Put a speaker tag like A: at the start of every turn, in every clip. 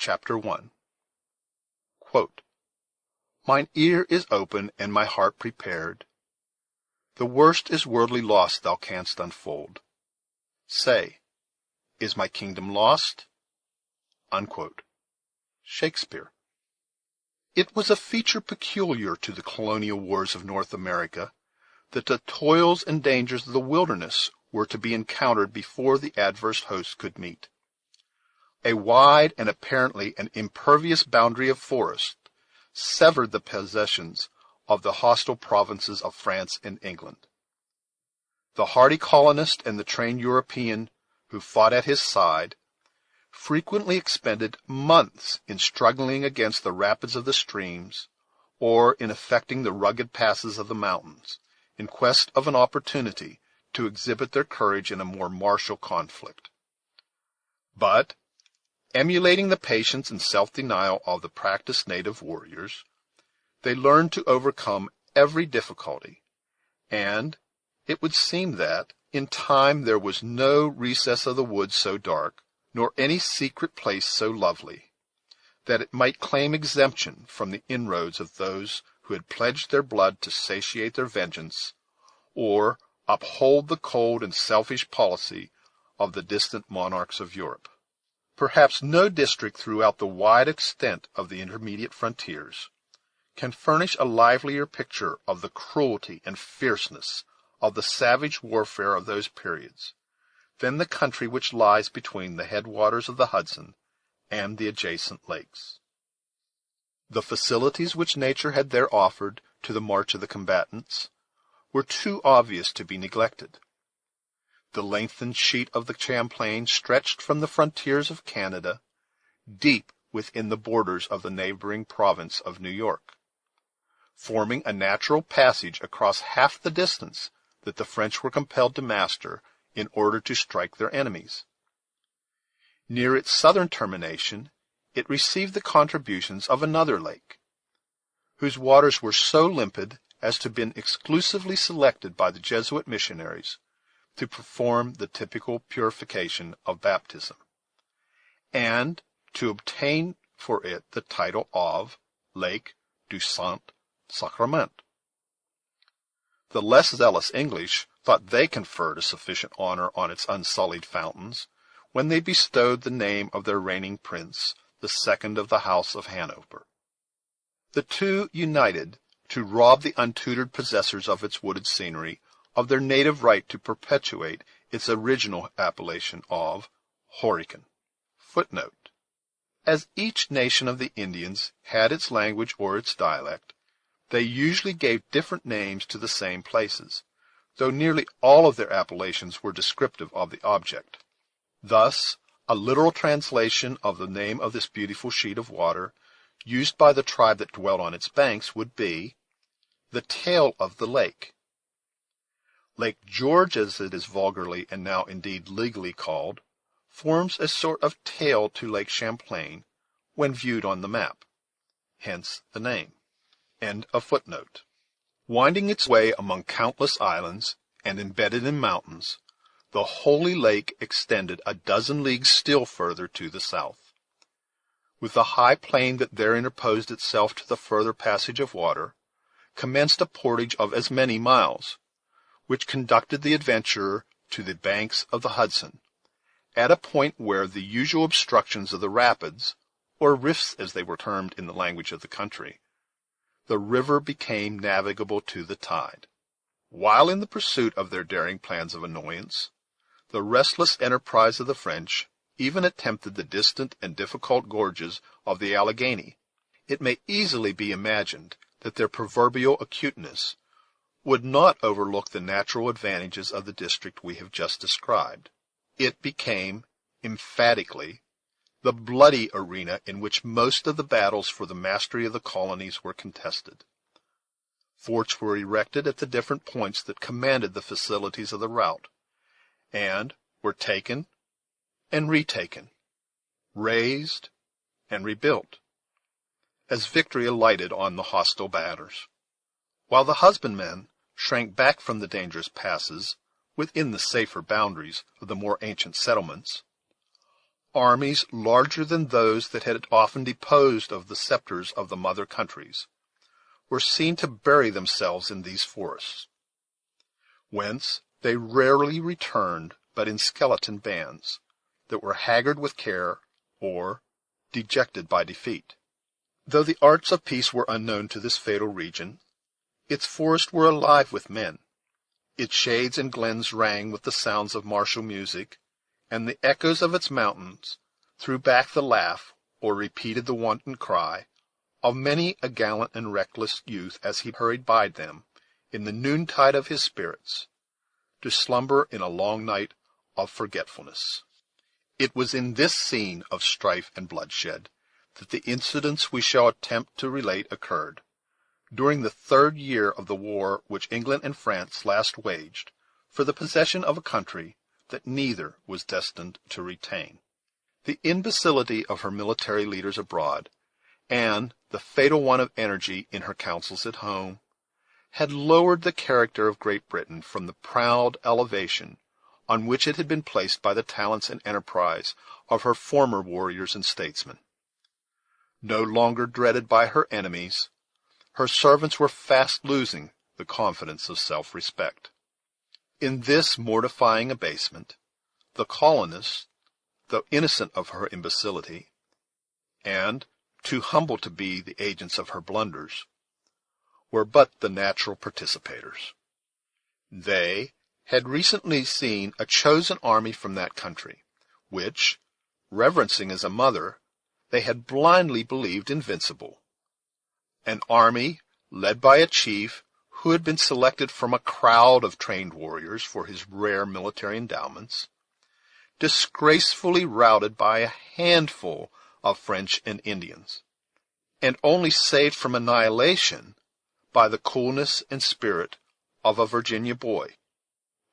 A: Chapter 1. Quote, Mine ear is open, and my heart prepared. The worst is worldly loss thou canst unfold. Say, is my kingdom lost? Unquote. Shakespeare. It was a feature peculiar to the colonial wars of North America that the toils and dangers of the wilderness were to be encountered before the adverse host could meet. A wide and apparently an impervious boundary of forest severed the possessions of the hostile provinces of France and England. The hardy colonist and the trained European who fought at his side frequently expended months in struggling against the rapids of the streams, or in effecting the rugged passes of the mountains, in quest of an opportunity to exhibit their courage in a more martial conflict. But, emulating the patience and self-denial of the practiced native warriors, they learned to overcome every difficulty, and it would seem that, in time, there was no recess of the woods so dark, nor any secret place so lovely, that it might claim exemption from the inroads of those who had pledged their blood to satiate their vengeance, or uphold the cold and selfish policy of the distant monarchs of Europe. Perhaps no district throughout the wide extent of the intermediate frontiers can furnish a livelier picture of the cruelty and fierceness of the savage warfare of those periods than the country which lies between the headwaters of the Hudson and the adjacent lakes. The facilities which nature had there offered to the march of the combatants were too obvious to be neglected. The lengthened sheet of the Champlain stretched from the frontiers of Canada deep within the borders of the neighboring province of New York, forming a natural passage across half the distance that the French were compelled to master in order to strike their enemies. Near its southern termination, it received the contributions of another lake, whose waters were so limpid as to have been exclusively selected by the Jesuit missionaries to perform the typical purification of baptism, and to obtain for it the title of Lake du Saint-Sacrament. The less zealous English thought they conferred a sufficient honor on its unsullied fountains when they bestowed the name of their reigning prince, the second of the House of Hanover. The two united to rob the untutored possessors of its wooded scenery of their native right to perpetuate its original appellation of Horican. Footnote. As each nation of the Indians had its language or its dialect, they usually gave different names to the same places, though nearly all of their appellations were descriptive of the object. Thus, a literal translation of the name of this beautiful sheet of water, used by the tribe that dwelt on its banks, would be the tail of the lake. Lake George, as it is vulgarly and now indeed legally called, forms a sort of tail to Lake Champlain when viewed on the map, hence the name. End of footnote. Winding its way among countless islands and embedded in mountains, the holy lake extended a dozen leagues still further to the south. With the high plain that there interposed itself to the further passage of water, commenced a portage of as many miles, which conducted the adventurer to the banks of the Hudson, at a point where the usual obstructions of the rapids, or rifts as they were termed in the language of the country, the river became navigable to the tide. While in the pursuit of their daring plans of annoyance, the restless enterprise of the French even attempted the distant and difficult gorges of the Alleghany. It may easily be imagined that their proverbial acuteness would not overlook the natural advantages of the district we have just described. It became, emphatically, the bloody arena in which most of the battles for the mastery of the colonies were contested. Forts were erected at the different points that commanded the facilities of the route, and were taken and retaken, razed and rebuilt, as victory alighted on the hostile batters, while the husbandmen shrank back from the dangerous passes within the safer boundaries of the more ancient settlements. Armies larger than those that had often deposed of the scepters of the mother countries were seen to bury themselves in these forests, whence they rarely returned but in skeleton bands that were haggard with care or dejected by defeat. Though the arts of peace were unknown to this fatal region, its forests were alive with men. Its shades and glens rang with the sounds of martial music, and the echoes of its mountains threw back the laugh, or repeated the wanton cry, of many a gallant and reckless youth as he hurried by them in the noontide of his spirits, to slumber in a long night of forgetfulness. It was in this scene of strife and bloodshed that the incidents we shall attempt to relate occurred, during the 3rd year of the war which England and France last waged for the possession of a country that neither was destined to retain. The imbecility of her military leaders abroad, and the fatal want of energy in her councils at home, had lowered the character of Great Britain from the proud elevation on which it had been placed by the talents and enterprise of her former warriors and statesmen. No longer dreaded by her enemies, her servants were fast losing the confidence of self-respect. In this mortifying abasement, the colonists, though innocent of her imbecility, and too humble to be the agents of her blunders, were but the natural participators. They had recently seen a chosen army from that country, which, reverencing as a mother, they had blindly believed invincible. An army led by a chief who had been selected from a crowd of trained warriors for his rare military endowments, disgracefully routed by a handful of French and Indians, and only saved from annihilation by the coolness and spirit of a Virginia boy,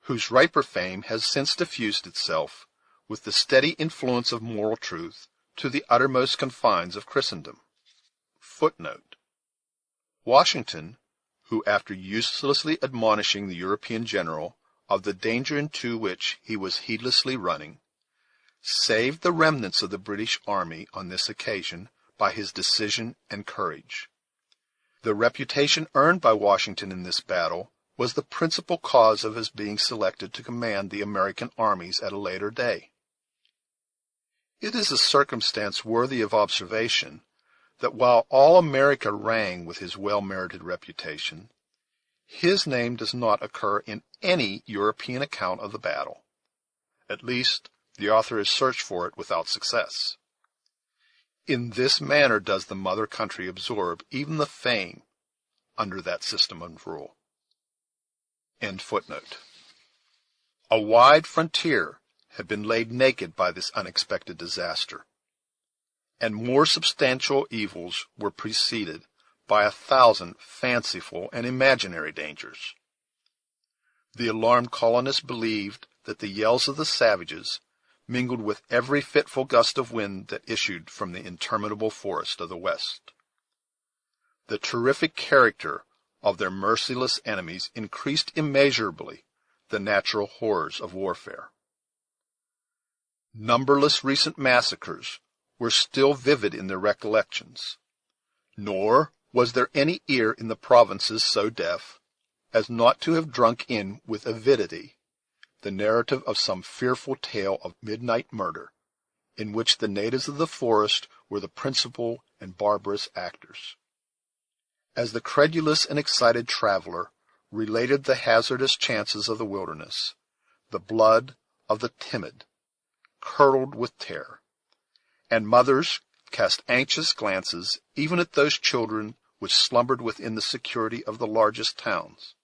A: whose riper fame has since diffused itself with the steady influence of moral truth to the uttermost confines of Christendom. Footnote: Washington, who, after uselessly admonishing the European general of the danger into which he was heedlessly running, saved the remnants of the British army on this occasion by his decision and courage. The reputation earned by Washington in this battle was the principal cause of his being selected to command the American armies at a later day. It is a circumstance worthy of observation that while all America rang with his well-merited reputation, his name does not occur in any European account of the battle. At least, the author has searched for it without success. In this manner does the mother country absorb even the fame under that system of rule. End footnote. A wide frontier had been laid naked by this unexpected disaster, and more substantial evils were preceded by 1,000 fanciful and imaginary dangers. The alarmed colonists believed that the yells of the savages mingled with every fitful gust of wind that issued from the interminable forest of the West. The terrific character of their merciless enemies increased immeasurably the natural horrors of warfare. Numberless recent massacres were still vivid in their recollections, nor was there any ear in the provinces so deaf as not to have drunk in with avidity the narrative of some fearful tale of midnight murder, in which the natives of the forest were the principal and barbarous actors. As the credulous and excited traveler related the hazardous chances of the wilderness, the blood of the timid curdled with terror, and mothers cast anxious glances even at those children which slumbered within the security of the largest towns.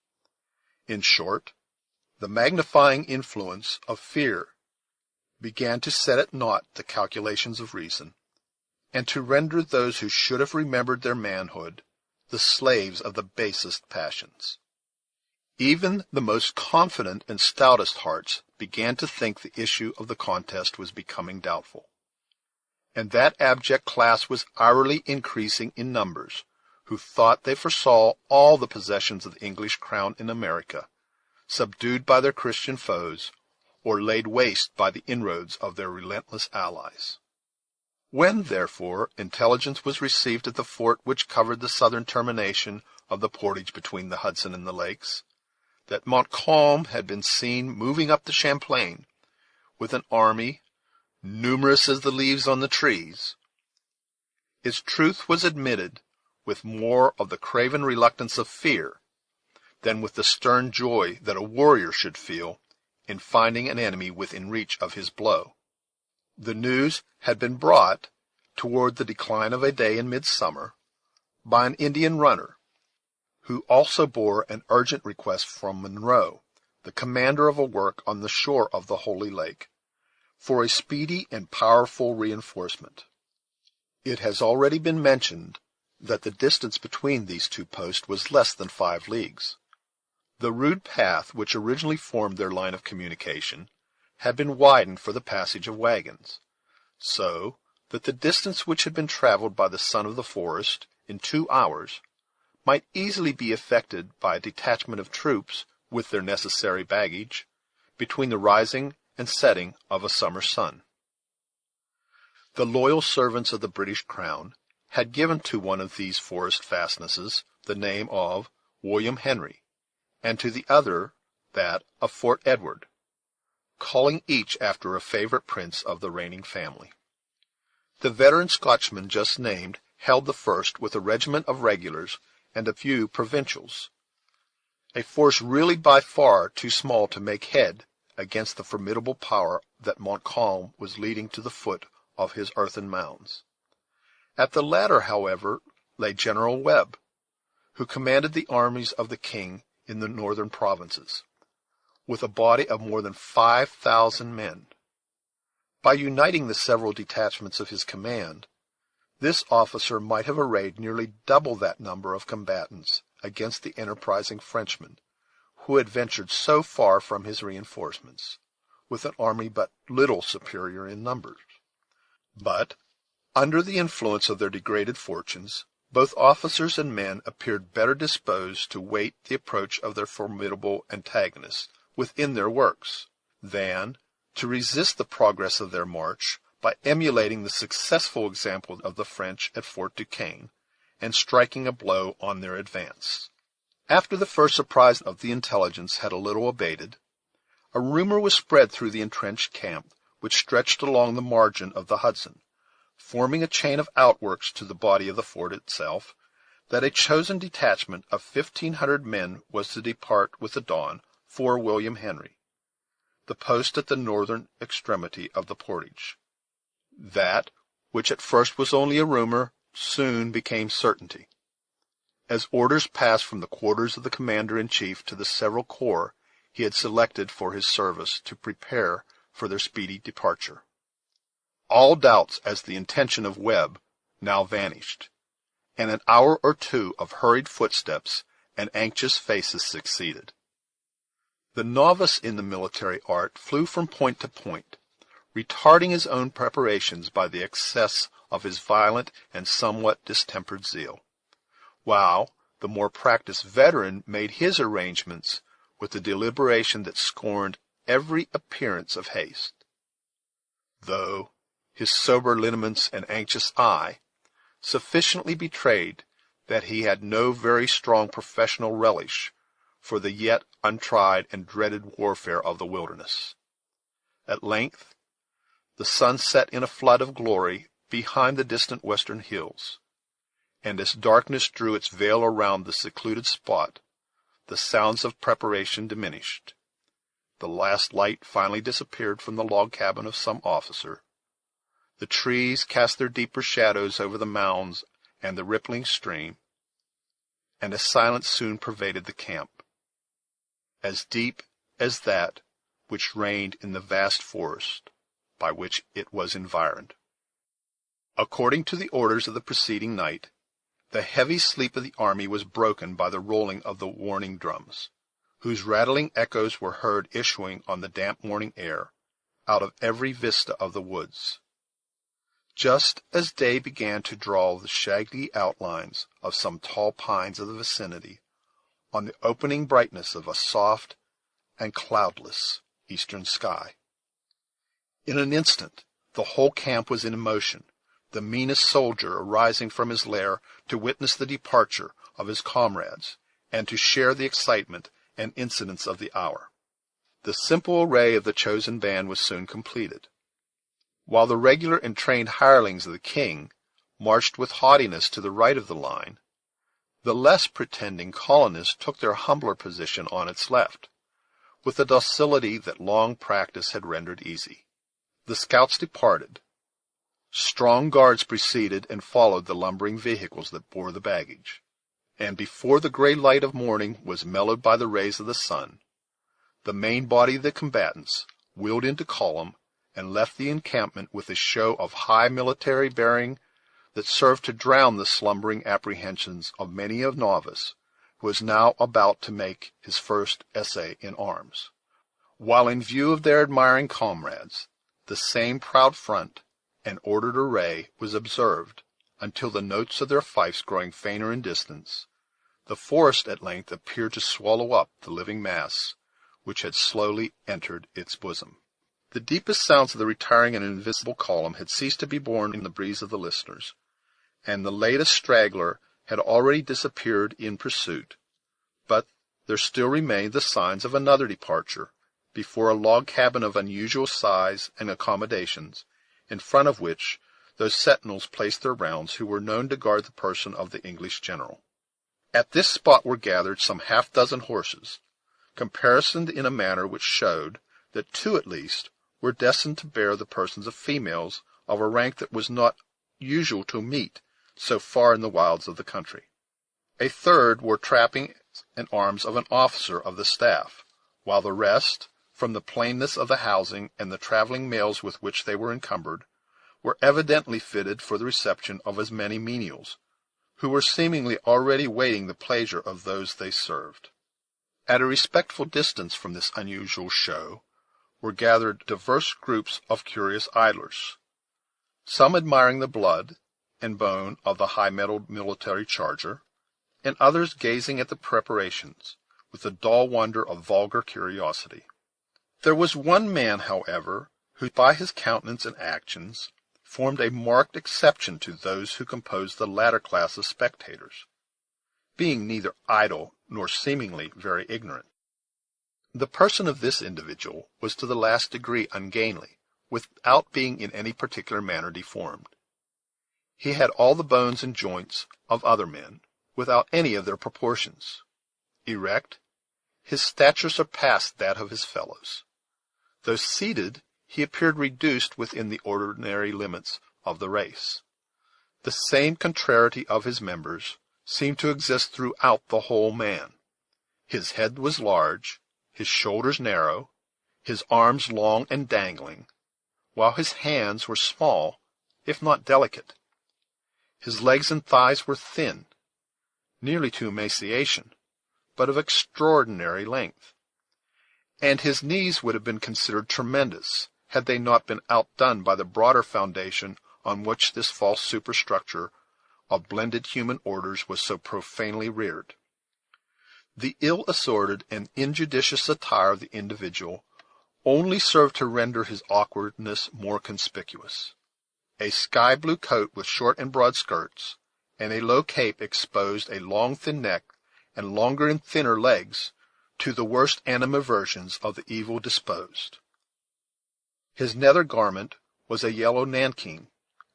A: In short, the magnifying influence of fear began to set at naught the calculations of reason, and to render those who should have remembered their manhood the slaves of the basest passions. Even the most confident and stoutest hearts began to think the issue of the contest was becoming doubtful, and that abject class was hourly increasing in numbers who thought they foresaw all the possessions of the English crown in America subdued by their Christian foes, or laid waste by the inroads of their relentless allies. When, therefore, intelligence was received at the fort which covered the southern termination of the portage between the Hudson and the lakes, that Montcalm had been seen moving up the Champlain with an army numerous as the leaves on the trees, its truth was admitted with more of the craven reluctance of fear than with the stern joy that a warrior should feel in finding an enemy within reach of his blow. The news had been brought, toward the decline of a day in midsummer, by an Indian runner, who also bore an urgent request from Monroe, the commander of a work on the shore of the Holy Lake, for a speedy and powerful reinforcement. It has already been mentioned that the distance between these two posts was less than 5 leagues. The rude path which originally formed their line of communication had been widened for the passage of wagons, so that the distance which had been traveled by the son of the forest in 2 hours might easily be effected by a detachment of troops, with their necessary baggage, between the rising and setting of a summer sun. The loyal servants of the British Crown had given to one of these forest fastnesses the name of William Henry, and to the other that of Fort Edward, calling each after a favorite prince of the reigning family. The veteran Scotchman just named held the first with a regiment of regulars and a few provincials, a force really by far too small to make head against the formidable power that Montcalm was leading to the foot of his earthen mounds. At the latter, however, lay General Webb, who commanded the armies of the king in the northern provinces, with a body of more than 5,000 men. By uniting the several detachments of his command, this officer might have arrayed nearly double that number of combatants against the enterprising Frenchman, who had ventured so far from his reinforcements, with an army but little superior in numbers. But, under the influence of their degraded fortunes, both officers and men appeared better disposed to wait the approach of their formidable antagonists within their works, than to resist the progress of their march by emulating the successful example of the French at Fort Duquesne, and striking a blow on their advance. After the first surprise of the intelligence had a little abated, a rumor was spread through the entrenched camp, which stretched along the margin of the Hudson, forming a chain of outworks to the body of the fort itself, that a chosen detachment of 1,500 men was to depart with the dawn for William Henry, the post at the northern extremity of the portage. That which at first was only a rumor soon became certainty, as orders passed from the quarters of the commander-in-chief to the several corps he had selected for his service to prepare for their speedy departure. All doubts as to the intention of Webb now vanished, and an hour or two of hurried footsteps and anxious faces succeeded. The novice in the military art flew from point to point, retarding his own preparations by the excess of his violent and somewhat distempered zeal, while the more practised veteran made his arrangements with a deliberation that scorned every appearance of haste, though his sober lineaments and anxious eye sufficiently betrayed that he had no very strong professional relish for the yet untried and dreaded warfare of the wilderness. At length the sun set in a flood of glory behind the distant western hills, and as darkness drew its veil around the secluded spot, the sounds of preparation diminished. The last light finally disappeared from the log cabin of some officer. The trees cast their deeper shadows over the mounds and the rippling stream, and a silence soon pervaded the camp, as deep as that which reigned in the vast forest by which it was environed. According to the orders of the preceding night, the heavy sleep of the army was broken by the rolling of the warning drums, whose rattling echoes were heard issuing on the damp morning air out of every vista of the woods. Just as day began to draw the shaggy outlines of some tall pines of the vicinity on the opening brightness of a soft and cloudless eastern sky. In an instant, the whole camp was in motion, the meanest soldier arising from his lair to witness the departure of his comrades, and to share the excitement and incidents of the hour. The simple array of the chosen band was soon completed. While the regular and trained hirelings of the king marched with haughtiness to the right of the line, the less pretending colonists took their humbler position on its left, with a docility that long practice had rendered easy. The scouts departed. Strong guards preceded and followed the lumbering vehicles that bore the baggage, and before the gray light of morning was mellowed by the rays of the sun, the main body of the combatants wheeled into column and left the encampment with a show of high military bearing that served to drown the slumbering apprehensions of many a novice who was now about to make his first essay in arms. While in view of their admiring comrades, the same proud front and ordered array was observed, until the notes of their fifes growing fainter in distance, the forest at length appeared to swallow up the living mass which had slowly entered its bosom. The deepest sounds of the retiring and invisible column had ceased to be borne in the breeze of the listeners, and the latest straggler had already disappeared in pursuit, but there still remained the signs of another departure, before a log cabin of unusual size and accommodations, in front of which those sentinels placed their rounds who were known to guard the person of the English general. At this spot were gathered some half-dozen horses, caparisoned in a manner which showed that two at least were destined to bear the persons of females of a rank that was not usual to meet so far in the wilds of the country. A third wore trappings and arms of an officer of the staff, while the rest, from the plainness of the housing and the traveling mails with which they were encumbered, were evidently fitted for the reception of as many menials, who were seemingly already waiting the pleasure of those they served. At a respectful distance from this unusual show were gathered diverse groups of curious idlers, some admiring the blood and bone of the high-mettled military charger, and others gazing at the preparations with the dull wonder of vulgar curiosity. There was one man, however, who by his countenance and actions formed a marked exception to those who composed the latter class of spectators, being neither idle nor seemingly very ignorant. The person of this individual was to the last degree ungainly, without being in any particular manner deformed. He had all the bones and joints of other men, without any of their proportions. Erect, his stature surpassed that of his fellows. Though seated, he appeared reduced within the ordinary limits of the race. The same contrariety of his members seemed to exist throughout the whole man. His head was large, his shoulders narrow, his arms long and dangling, while his hands were small, if not delicate. His legs and thighs were thin, nearly to emaciation, but of extraordinary length, and his knees would have been considered tremendous, had they not been outdone by the broader foundation on which this false superstructure of blended human orders was so profanely reared. The ill-assorted and injudicious attire of the individual only served to render his awkwardness more conspicuous. A sky-blue coat with short and broad skirts, and a low cape exposed a long thin neck and longer and thinner legs to the worst animadversions of the evil-disposed. His nether garment was a yellow nankeen,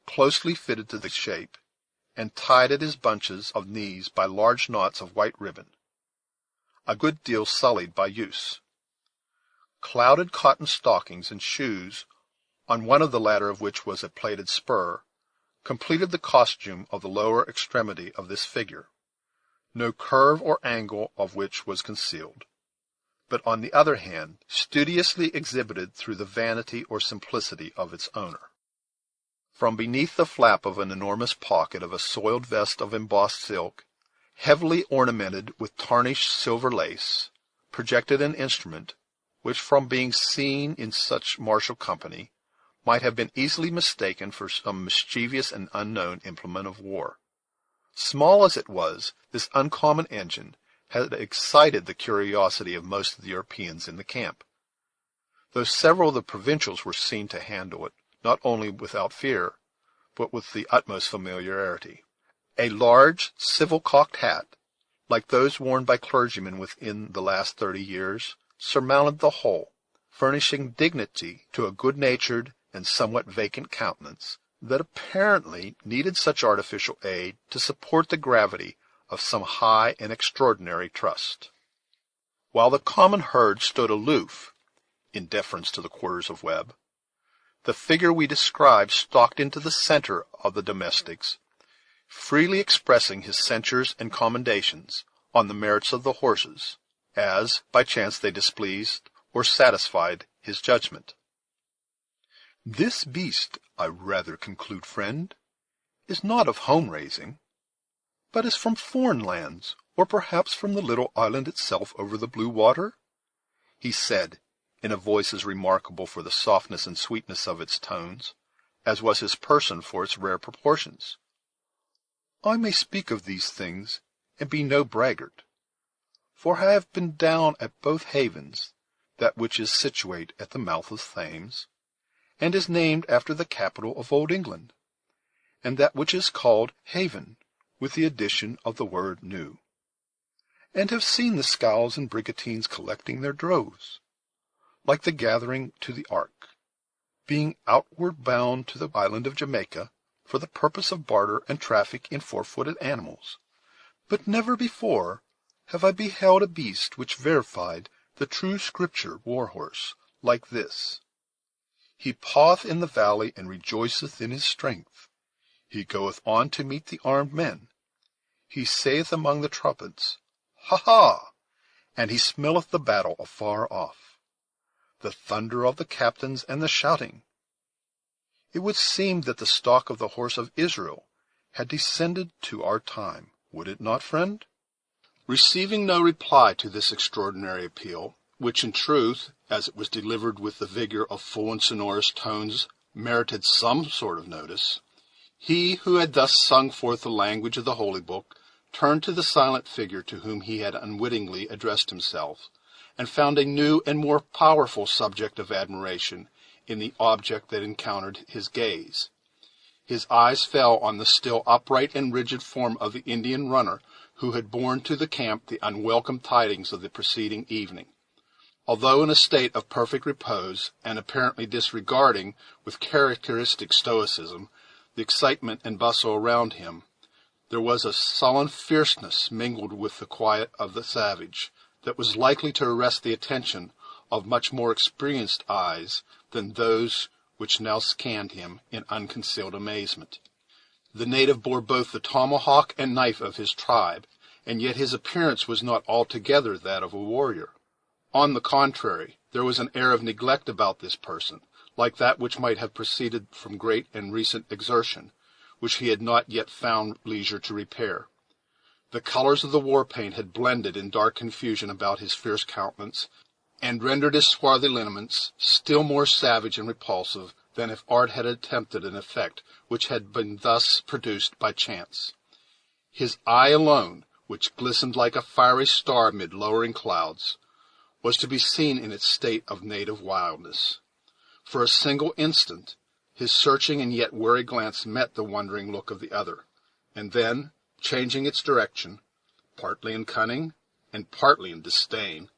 A: closely fitted to the shape, and tied at his bunches of knees by large knots of white ribbon, a good deal sullied by use. Clouded cotton stockings and shoes, on one of the latter of which was a plated spur, completed the costume of the lower extremity of this figure, no curve or angle of which was concealed, but on the other hand studiously exhibited through the vanity or simplicity of its owner. From beneath the flap of an enormous pocket of a soiled vest of embossed silk, heavily ornamented with tarnished silver lace, projected an instrument, which from being seen in such martial company, might have been easily mistaken for some mischievous and unknown implement of war. Small as it was, this uncommon engine had excited the curiosity of most of the Europeans in the camp. though several of the provincials were seen to handle it, not only without fear, but with the utmost familiarity. A large civil cocked hat, like those worn by clergymen within the last 30 years, surmounted the whole, furnishing dignity to a good-natured and somewhat vacant countenance that apparently needed such artificial aid to support the gravity of some high and extraordinary trust. While the common herd stood aloof, in deference to the quarters of Webb, the figure we describe stalked into the center of the domestics, freely expressing his censures and commendations on the merits of the horses, as by chance they displeased or satisfied his judgment. "This beast, I rather conclude, friend, is not of home raising, but is from foreign lands, or perhaps from the little island itself over the blue water," he said, in a voice as remarkable for the softness and sweetness of its tones as was his person for its rare proportions. "I may speak of these things, and be no braggart, for I have been down at both havens, that which is situate at the mouth of Thames, and is named after the capital of Old England, and that which is called Haven, with the addition of the word New, and have seen the scows and brigantines collecting their droves, like the gathering to the ark, being outward bound to the island of Jamaica for the purpose of barter and traffic in four-footed animals. But never before have I beheld a beast which verified the true Scripture war-horse like this. He paweth in the valley, and rejoiceth in his strength. He goeth on to meet the armed men. He saith among the trumpets, Ha, ha! And he smelleth the battle afar off, the thunder of the captains and the shouting. It would seem that the stock of the horse of Israel had descended to our time, would it not, friend?" Receiving no reply to this extraordinary appeal, which in truth, as it was delivered with the vigor of full and sonorous tones, merited some sort of notice, he who had thus sung forth the language of the Holy Book turned to the silent figure to whom he had unwittingly addressed himself, and found a new and more powerful subject of admiration in the object that encountered his gaze. His eyes fell on the still upright and rigid form of the Indian runner who had borne to the camp the unwelcome tidings of the preceding evening. Although in a state of perfect repose, and apparently disregarding, with characteristic stoicism, the excitement and bustle around him, there was a sullen fierceness mingled with the quiet of the savage that was likely to arrest the attention of much more experienced eyes than those which now scanned him in unconcealed amazement. The native bore both the tomahawk and knife of his tribe, and yet his appearance was not altogether that of a warrior. On the contrary, there was an air of neglect about this person, like that which might have proceeded from great and recent exertion, which he had not yet found leisure to repair. The colors of the war-paint had blended in dark confusion about his fierce countenance, and rendered his swarthy lineaments still more savage and repulsive than if art had attempted an effect which had been thus produced by chance. His eye alone, which glistened like a fiery star amid lowering clouds, was to be seen in its state of native wildness. For a single instant his searching and yet wary glance met the wondering look of the other, and then, changing its direction, partly in cunning and partly in disdain,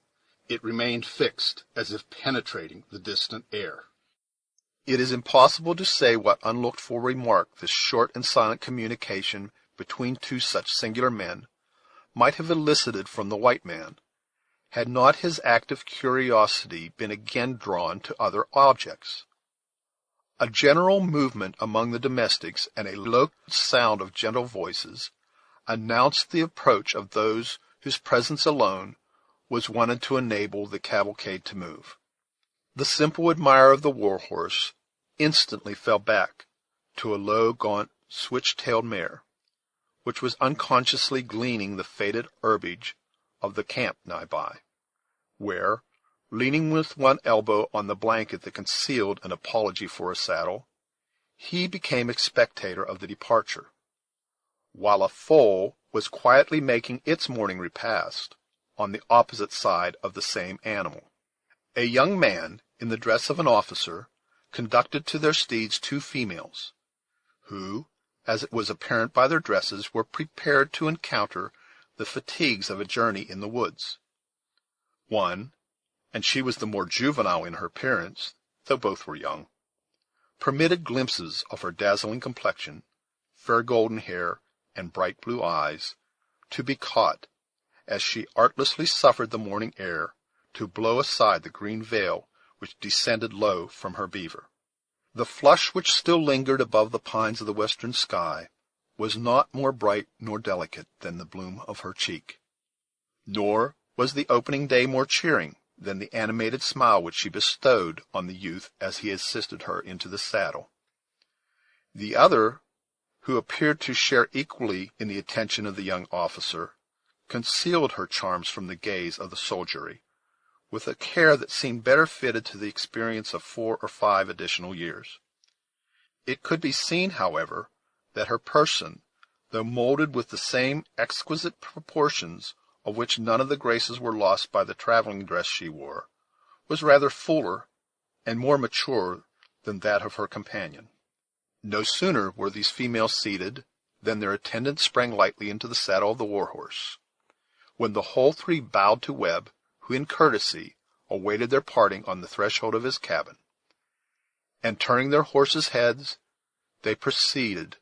A: it remained fixed, as if penetrating the distant air. It is impossible to say what unlooked-for remark this short and silent communication between two such singular men might have elicited from the white man, had not his active curiosity been again drawn to other objects. A general movement among the domestics and a low sound of gentle voices announced the approach of those whose presence alone was wanted to enable the cavalcade to move. The simple admirer of the war-horse instantly fell back to a low, gaunt, switch-tailed mare, which was unconsciously gleaning the faded herbage of the camp nigh by, where, leaning with one elbow on the blanket that concealed an apology for a saddle, he became a spectator of the departure, while a foal was quietly making its morning repast on the opposite side of the same animal. A young man in the dress of an officer, conducted to their steeds two females, who, as it was apparent by their dresses, were prepared to encounter the fatigues of a journey in the woods. One, and she was the more juvenile in her appearance, though both were young, permitted glimpses of her dazzling complexion, fair golden hair, and bright blue eyes, to be caught, as she artlessly suffered the morning air to blow aside the green veil which descended low from her beaver. The flush which still lingered above the pines of the western sky was not more bright nor delicate than the bloom of her cheek, nor was the opening day more cheering than the animated smile which she bestowed on the youth as he assisted her into the saddle. The other, who appeared to share equally in the attention of the young officer, concealed her charms from the gaze of the soldiery, with a care that seemed better fitted to the experience of 4 or 5 additional years. It could be seen, however, that her person, though molded with the same exquisite proportions of which none of the graces were lost by the traveling dress she wore, was rather fuller and more mature than that of her companion. No sooner were these females seated than their attendant sprang lightly into the saddle of the war-horse, when the whole three bowed to Webb, who in courtesy awaited their parting on the threshold of his cabin, and turning their horses' heads, they proceeded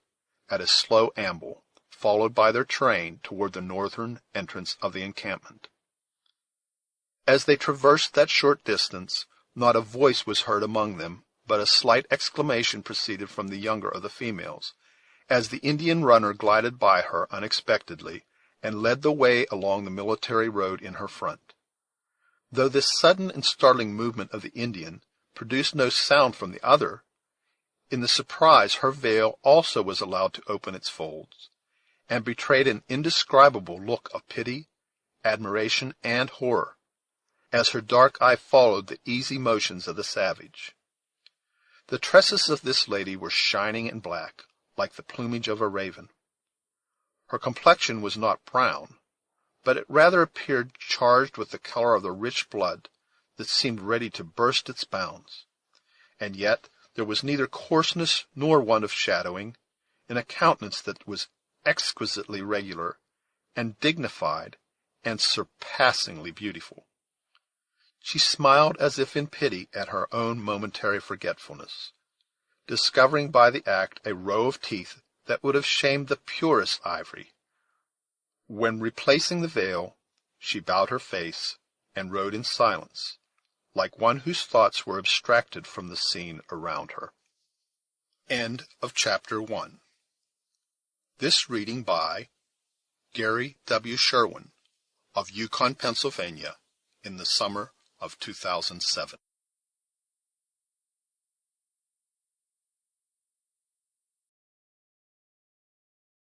A: at a slow amble, followed by their train, toward the northern entrance of the encampment. As they traversed that short distance, not a voice was heard among them, but a slight exclamation proceeded from the younger of the females, as the Indian runner glided by her unexpectedly, and led the way along the military road in her front. Though this sudden and startling movement of the Indian produced no sound from the other, in the surprise her veil also was allowed to open its folds, and betrayed an indescribable look of pity, admiration, and horror, as her dark eye followed the easy motions of the savage. The tresses of this lady were shining and black, like the plumage of a raven. Her complexion was not brown, but it rather appeared charged with the color of the rich blood that seemed ready to burst its bounds, and yet there was neither coarseness nor want of shadowing in a countenance that was exquisitely regular and dignified and surpassingly beautiful. She smiled as if in pity at her own momentary forgetfulness, discovering by the act a row of teeth that would have shamed the purest ivory. When replacing the veil, she bowed her face and rode in silence, like one whose thoughts were abstracted from the scene around her. End of Chapter 1. This reading by Gary W. Sherwin of Yukon, Pennsylvania, in the summer of 2007.